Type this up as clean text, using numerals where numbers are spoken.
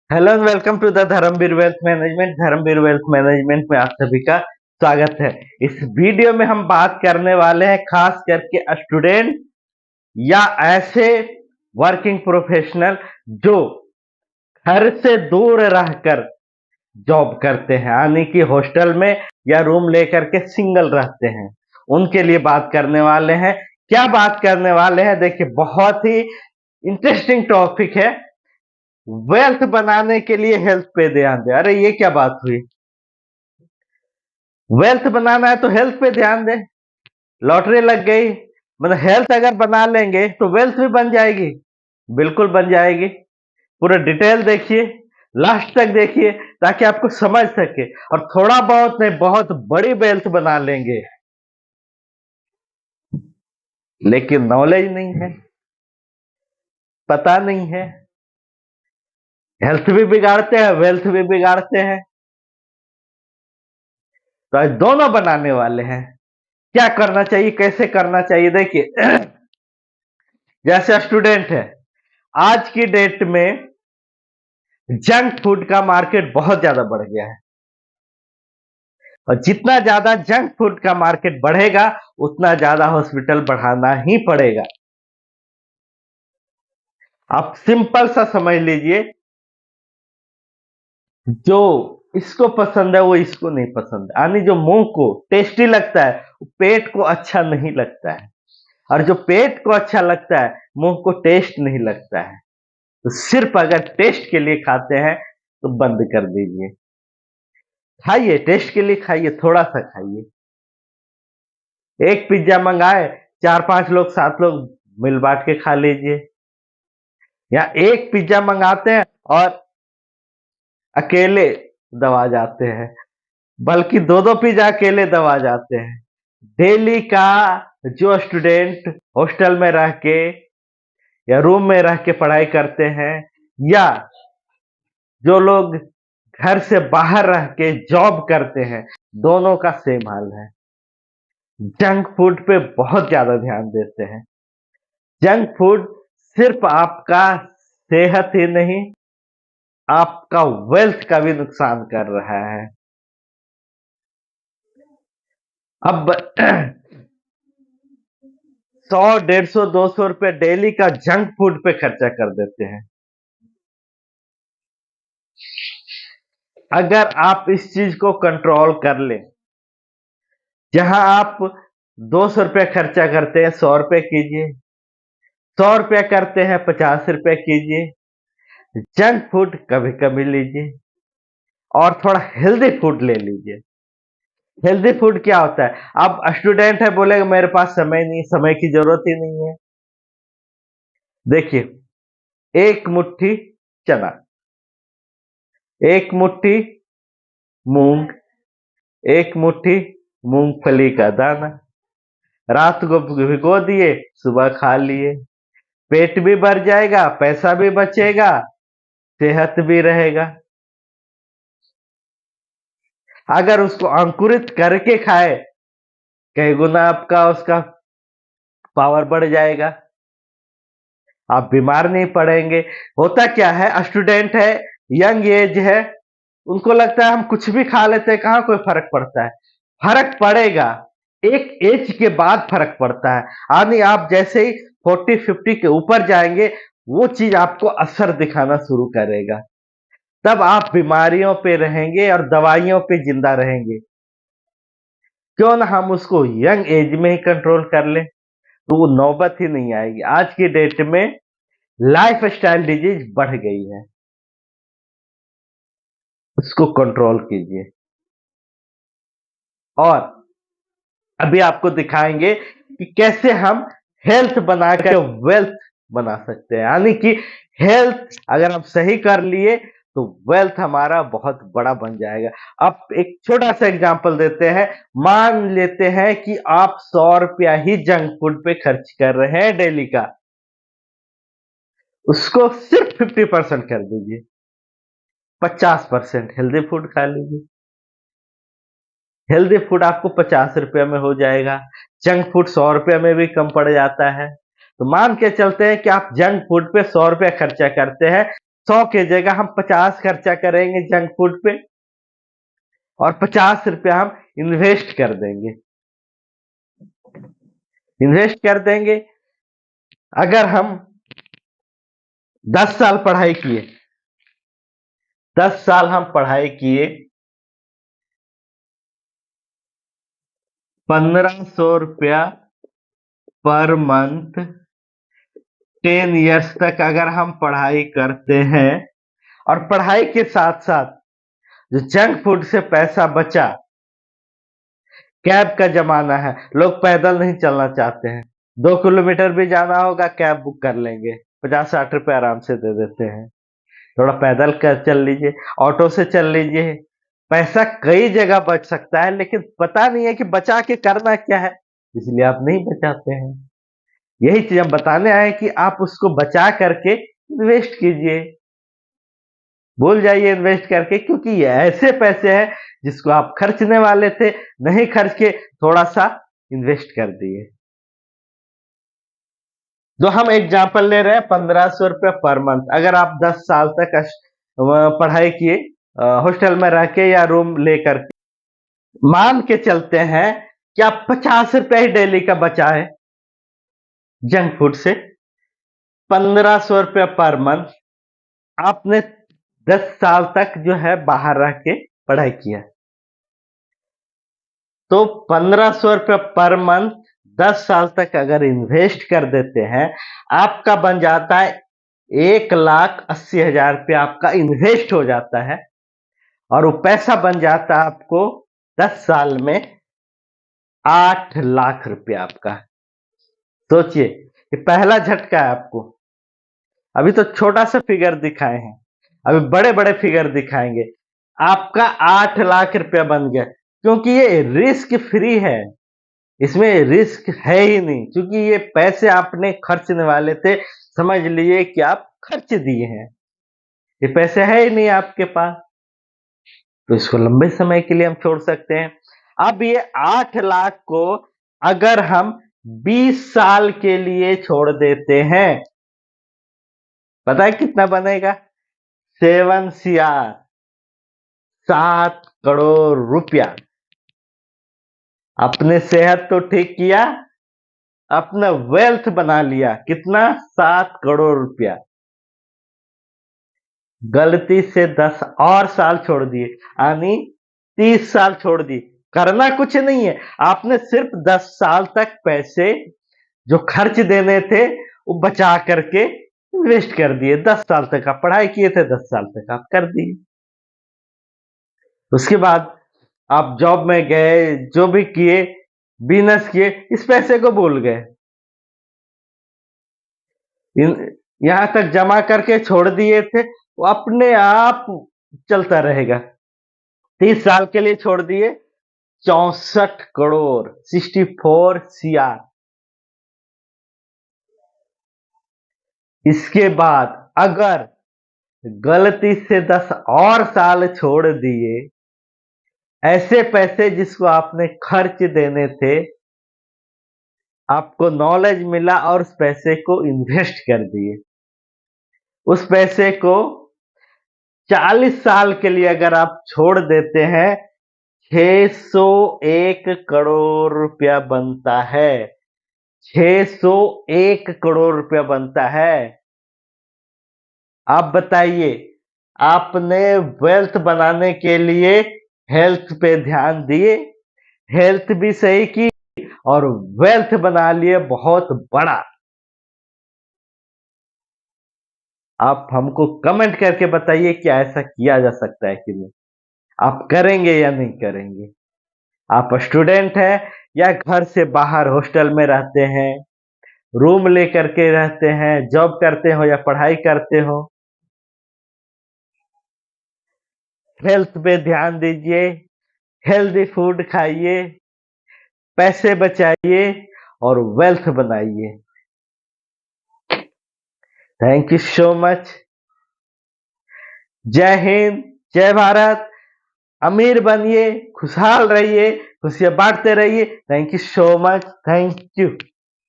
Hello and welcome to the Dharamveer wealth management. Dharamveer wealth management में आप सभी का स्वागत है। इस वीडियो में हम बात करने वाले हैं खास करके स्टूडेंट या ऐसे वर्किंग प्रोफेशनल जो घर से दूर रहकर जॉब करते हैं, यानी कि हॉस्टल में या रूम लेकर के सिंगल रहते हैं, उनके लिए बात करने वाले हैं। क्या बात करने वाले हैं, देखिए बहुत ही इंटरेस्टिंग टॉपिक है। वेल्थ बनाने के लिए हेल्थ पे ध्यान दे। अरे ये क्या बात हुई, वेल्थ बनाना है तो हेल्थ पे ध्यान दे। लॉटरी लग गई, मतलब हेल्थ अगर बना लेंगे तो वेल्थ भी बन जाएगी। बिल्कुल बन जाएगी। पूरा डिटेल देखिए, लास्ट तक देखिए ताकि आपको समझ सके और थोड़ा बहुत नहीं बहुत बड़ी वेल्थ बना लेंगे। लेकिन नॉलेज नहीं है, पता नहीं है, हेल्थ भी बिगाड़ते हैं वेल्थ भी बिगाड़ते हैं। तो आज दोनों बनाने वाले हैं। क्या करना चाहिए, कैसे करना चाहिए, देखिए जैसे स्टूडेंट है, आज की डेट में जंक फूड का मार्केट बहुत ज्यादा बढ़ गया है और जितना ज्यादा जंक फूड का मार्केट बढ़ेगा उतना ज्यादा हॉस्पिटल बढ़ाना ही पड़ेगा। आप सिंपल सा समझ लीजिए, जो इसको पसंद है वो इसको नहीं पसंद, यानी जो मुंह को टेस्टी लगता है वो पेट को अच्छा नहीं लगता है, और जो पेट को अच्छा लगता है मुंह को टेस्ट नहीं लगता है। तो सिर्फ अगर टेस्ट के लिए खाते हैं तो बंद कर दीजिए। खाइए, टेस्ट के लिए खाइए, थोड़ा सा खाइए। एक पिज्जा मंगाए, 4-5 लोग 7 लोग मिल बांट के खा लीजिए। या एक पिज्जा मंगाते हैं और अकेले दबा जाते हैं, बल्कि दो दो पिज्जा अकेले दबा जाते हैं। डेली का जो स्टूडेंट हॉस्टल में रह के या रूम में रह के पढ़ाई करते हैं, या जो लोग घर से बाहर रह के जॉब करते हैं, दोनों का सेम हाल है। जंक फूड पे बहुत ज्यादा ध्यान देते हैं। जंक फूड सिर्फ आपका सेहत ही नहीं, आपका वेल्थ का भी नुकसान कर रहा है। अब 100, 150, 200 रुपए डेली का जंक फूड पे खर्चा कर देते हैं। अगर आप इस चीज को कंट्रोल कर ले, जहां आप 200 रुपए खर्चा करते हैं 100 रुपए कीजिए, 100 रुपया करते हैं 50 रुपए कीजिए। जंक फूड कभी कभी लीजिए और थोड़ा हेल्दी फूड ले लीजिए। हेल्दी फूड क्या होता है, अब स्टूडेंट है बोलेगा मेरे पास समय नहीं, समय की जरूरत ही नहीं है। देखिए, एक मुट्ठी चना, एक मुट्ठी मूंग, एक मुट्ठी मूंगफली का दाना, रात को भिगो दिए, सुबह खा लिए। पेट भी भर जाएगा, पैसा भी बचेगा, सेहत भी रहेगा। अगर उसको अंकुरित करके खाए, कई गुना आपका उसका पावर बढ़ जाएगा, आप बीमार नहीं पड़ेंगे। होता क्या है, स्टूडेंट है, यंग एज है, उनको लगता है हम कुछ भी खा लेते हैं, कहाँ कोई फर्क पड़ता है। फर्क पड़ेगा, एक एज के बाद फर्क पड़ता है। यानी आप जैसे ही 40-50 के ऊपर जाएंगे, वो चीज आपको असर दिखाना शुरू करेगा। तब आप बीमारियों पे रहेंगे और दवाइयों पे जिंदा रहेंगे। क्यों ना हम उसको यंग एज में ही कंट्रोल कर लें, तो वो नौबत ही नहीं आएगी। आज की डेट में लाइफ स्टाइल डिजीज बढ़ गई है, उसको कंट्रोल कीजिए। और अभी आपको दिखाएंगे कि कैसे हम हेल्थ बनाकर वेल्थ बना सकते हैं, यानी कि हेल्थ अगर हम सही कर लिए तो वेल्थ हमारा बहुत बड़ा बन जाएगा। अब एक छोटा सा एग्जांपल देते हैं। मान लेते हैं कि आप 100 रुपया ही जंक फूड पे खर्च कर रहे हैं डेली का, उसको सिर्फ 50% कर दीजिए, 50% हेल्दी फूड खा लीजिए। हेल्दी फूड आपको 50 रुपये में हो जाएगा, जंक फूड 100 रुपये में भी कम पड़ जाता है। तो मान के चलते हैं कि आप जंक फूड पे 100 रुपया खर्चा करते हैं, 100 की जगह हम 50 खर्चा करेंगे जंक फूड पे और 50 रुपया हम इन्वेस्ट कर देंगे। इन्वेस्ट कर देंगे। अगर हम 10 साल पढ़ाई किए, 10 साल हम पढ़ाई किए, 1500 रुपया पर मंथ 10 इयर्स तक अगर हम पढ़ाई करते हैं और पढ़ाई के साथ साथ जो जंक फूड से पैसा बचा, कैब का जमाना है, लोग पैदल नहीं चलना चाहते हैं, 2 किलोमीटर भी जाना होगा कैब बुक कर लेंगे, 50-60 रुपए आराम से दे देते हैं। थोड़ा पैदल कर चल लीजिए, ऑटो से चल लीजिए, पैसा कई जगह बच सकता है, लेकिन पता नहीं है कि बचा के करना क्या है, इसलिए आप नहीं बचाते हैं। यही चीज हम बताने आए कि आप उसको बचा करके इन्वेस्ट कीजिए। भूल जाइए इन्वेस्ट करके, क्योंकि ये ऐसे पैसे हैं जिसको आप खर्चने वाले थे, नहीं खर्च के थोड़ा सा इन्वेस्ट कर दिए। जो हम एग्जाम्पल ले रहे हैं 1500 रुपये पर मंथ, अगर आप 10 साल तक पढ़ाई किए हॉस्टल में रह के या रूम लेकर के, मान के चलते हैं कि आप 50 रुपये ही डेली का बचा है जंक फूड से, 1500 रुपये पर मंथ, आपने 10 साल तक जो है बाहर रह के पढ़ाई किया, तो 1500 रुपये पर मंथ 10 साल तक अगर इन्वेस्ट कर देते हैं, आपका बन जाता है 1,80,000 रुपया आपका इन्वेस्ट हो जाता है और वो पैसा बन जाता है आपको 10 साल में 8 लाख रुपया आपका। सोचिए, ये पहला झटका है आपको। अभी तो छोटा सा फिगर दिखाए हैं, अभी बड़े बड़े फिगर दिखाएंगे। आपका 8 लाख रुपया बन गया, क्योंकि ये रिस्क फ्री है, इसमें रिस्क है ही नहीं, क्योंकि ये पैसे आपने खर्चने वाले थे, समझ लिए कि आप खर्च दिए हैं, ये पैसे है ही नहीं आपके पास, तो इसको लंबे समय के लिए हम छोड़ सकते हैं। अब ये 8 लाख को अगर हम 20 साल के लिए छोड़ देते हैं, पता है कितना बनेगा? 7 CR, 7 करोड़ रुपया। अपने सेहत तो ठीक किया, अपना वेल्थ बना लिया, कितना? 7 करोड़ रुपया। गलती से 10 और साल छोड़ दिए, यानी 30 साल छोड़ दिए। करना कुछ नहीं है, आपने सिर्फ 10 साल तक पैसे जो खर्च देने थे वो बचा करके इन्वेस्ट कर दिए। 10 साल तक आप पढ़ाई किए थे, 10 साल तक आप कर दिए। उसके बाद आप जॉब में गए, जो भी किए, बिजनेस किए, इस पैसे को भूल गए, यहां तक जमा करके छोड़ दिए थे, वो अपने आप चलता रहेगा। 30 साल के लिए छोड़ दिए, 64 करोड़, 64 CR। इसके बाद अगर गलती से 10 और साल छोड़ दिए, ऐसे पैसे जिसको आपने खर्च देने थे, आपको नॉलेज मिला और उस पैसे को इन्वेस्ट कर दिए, उस पैसे को 40 साल के लिए अगर आप छोड़ देते हैं, 601 करोड़ रुपया बनता है। 601 करोड़ रुपया बनता है। आप बताइए, आपने वेल्थ बनाने के लिए हेल्थ पे ध्यान दिए, हेल्थ भी सही की और वेल्थ बना लिए बहुत बड़ा। आप हमको कमेंट करके बताइए क्या ऐसा किया जा सकता है कि नहीं, आप करेंगे या नहीं करेंगे। आप स्टूडेंट हैं या घर से बाहर हॉस्टल में रहते हैं, रूम लेकर के रहते हैं, जॉब करते हो या पढ़ाई करते हो, हेल्थ पे ध्यान दीजिए, हेल्दी फूड खाइए, पैसे बचाइए और वेल्थ बनाइए। Thank you so much. जय हिंद, जय भारत। अमीर बनिए, खुशहाल रहिए, खुशियां बांटते रहिए। Thank you so much, thank you.